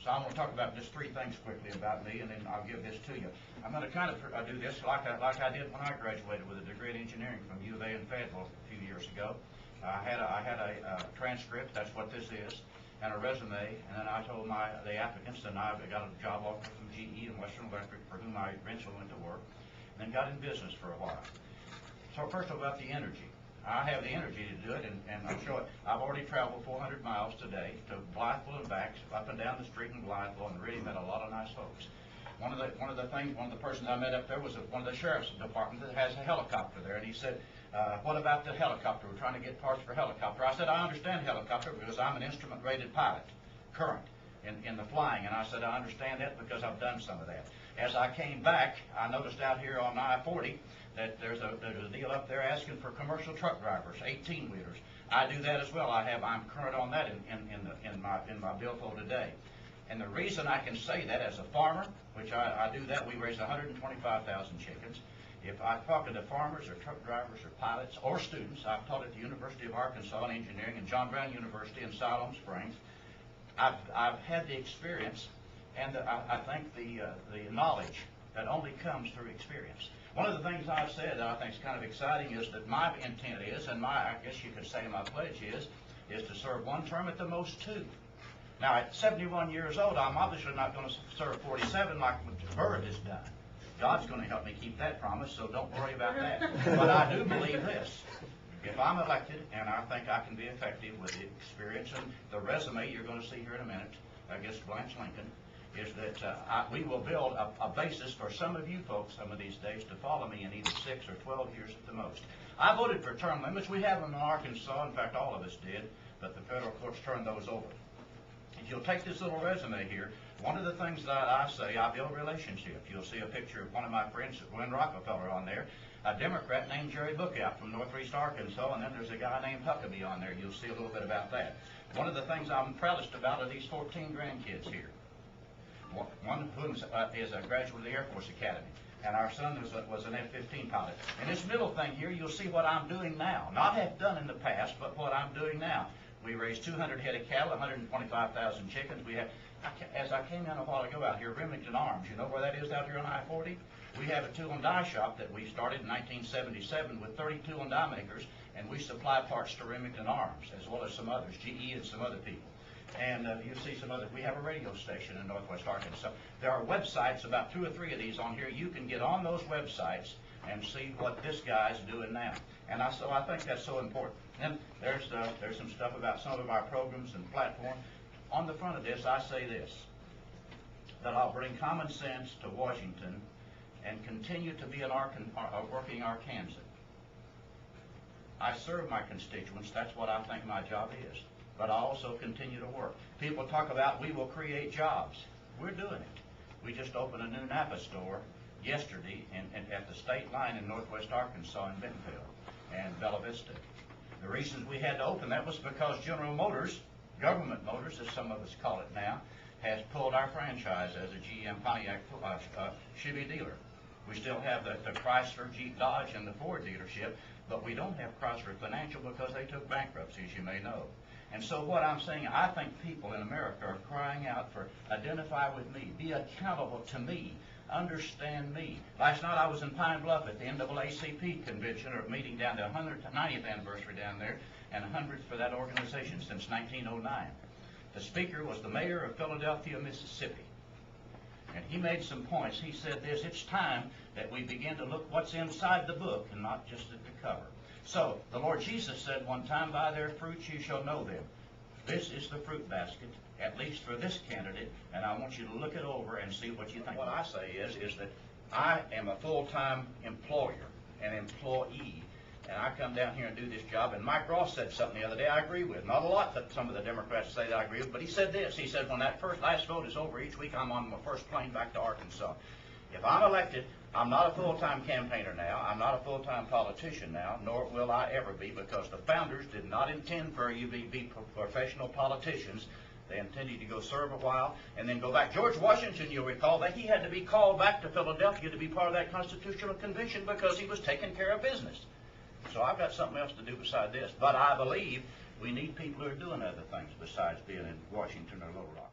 So I want to talk about just three things quickly about me, and then I'll give this to you. I'm going to kind of do this like I did when I graduated with a degree in engineering from U of A in Fayetteville a few years ago. I had a transcript, that's what this is, and a resume, and then I told the applicants that I got a job offer from GE and Western Electric, for whom I eventually went to work, and then got in business for a while. So first about the energy. I have the energy to do it, and I'll show it. I've already traveled 400 miles today to Blytheville and back, up and down the street in Blytheville, and really met a lot of nice folks. One of the persons I met up there was one of the sheriff's department that has a helicopter there, and he said, what about the helicopter? We're trying to get parts for helicopter. I said, I understand helicopter because I'm an instrument-rated pilot, current, in the flying, and I said, I understand that because I've done some of that. As I came back, I noticed out here on I-40 that there's a deal up there asking for commercial truck drivers, 18-wheelers. I do that as well. I'm current on that in my billfold today. And the reason I can say that as a farmer, which I do that, we raise 125,000 chickens. If I talk to the farmers or truck drivers or pilots or students, I've taught at the University of Arkansas in engineering and John Brown University in Siloam Springs. I've had the experience and I think the knowledge that only comes through experience. One of the things I've said that I think is kind of exciting is that my intent is, and I guess you could say my pledge is to serve one term at the most two. Now at 71 years old, I'm obviously not going to serve 47 like Bird has done. God's going to help me keep that promise, so don't worry about that. But I do believe this. If I'm elected, and I think I can be effective with the experience and the resume you're going to see here in a minute against Blanche Lincoln, is that we will build a basis for some of you folks some of these days to follow me in either 6 or 12 years at the most. I voted for term limits. We have them in Arkansas. In fact, all of us did, but the federal courts turned those over. If you'll take this little resume here, one of the things that I say, I build relationships. You'll see a picture of one of my friends, Glenn Rockefeller, on there, a Democrat named Jerry Bookout from Northeast Arkansas, and then there's a guy named Huckabee on there. You'll see a little bit about that. One of the things I'm proudest about are these 14 grandkids here. One of whom is a graduate of the Air Force Academy, and our son was an F-15 pilot. And this middle thing here, you'll see what I'm doing now. Not have done in the past, but what I'm doing now. We raised 200 head of cattle, 125,000 chickens. We have, as I came in a while ago out here, Remington Arms. You know where that is out here on I-40? We have a tool and die shop that we started in 1977 with 30 tool and die makers, and we supply parts to Remington Arms as well as some others, GE and some other people. And you see some other, we have a radio station in Northwest Arkansas. There are websites, about 2 or 3 of these on here. You can get on those websites and see what this guy's doing now. And so I think that's so important. And there's some stuff about some of our programs and platform. On the front of this, I say this, that I'll bring common sense to Washington and continue to be a working Arkansan. I serve my constituents. That's what I think my job is. But I also continue to work. People talk about we will create jobs. We're doing it. We just opened a new Napa store yesterday at the state line in Northwest Arkansas in Bentonville and Bella Vista. The reasons we had to open that was because General Motors, Government Motors as some of us call it now, has pulled our franchise as a GM Pontiac Chevy dealer. We still have the Chrysler, Jeep, Dodge, and the Ford dealership, but we don't have Chrysler Financial because they took bankruptcy, as you may know. And so what I'm saying, I think people in America are crying out for identify with me, be accountable to me, understand me. Last night I was in Pine Bluff at the NAACP convention or meeting down there, 190th anniversary down there, and 100th for that organization since 1909. The speaker was the mayor of Philadelphia, Mississippi. And he made some points. He said this, it's time that we begin to look what's inside the book and not just at the cover. So, the Lord Jesus said one time, by their fruits you shall know them. This is the fruit basket, at least for this candidate, and I want you to look it over and see what you think. What I say is that I am a full-time employer, an employee, and I come down here and do this job, and Mike Ross said something the other day I agree with. Not a lot that some of the Democrats say that I agree with, but he said this. He said, when that last vote is over each week, I'm on my first plane back to Arkansas. If I'm elected, I'm not a full-time campaigner now. I'm not a full-time politician now, nor will I ever be, because the founders did not intend for you to be professional politicians. They intended to go serve a while and then go back. George Washington, you'll recall, that he had to be called back to Philadelphia to be part of that constitutional convention because he was taking care of business. So I've got something else to do beside this. But I believe we need people who are doing other things besides being in Washington or Little Rock.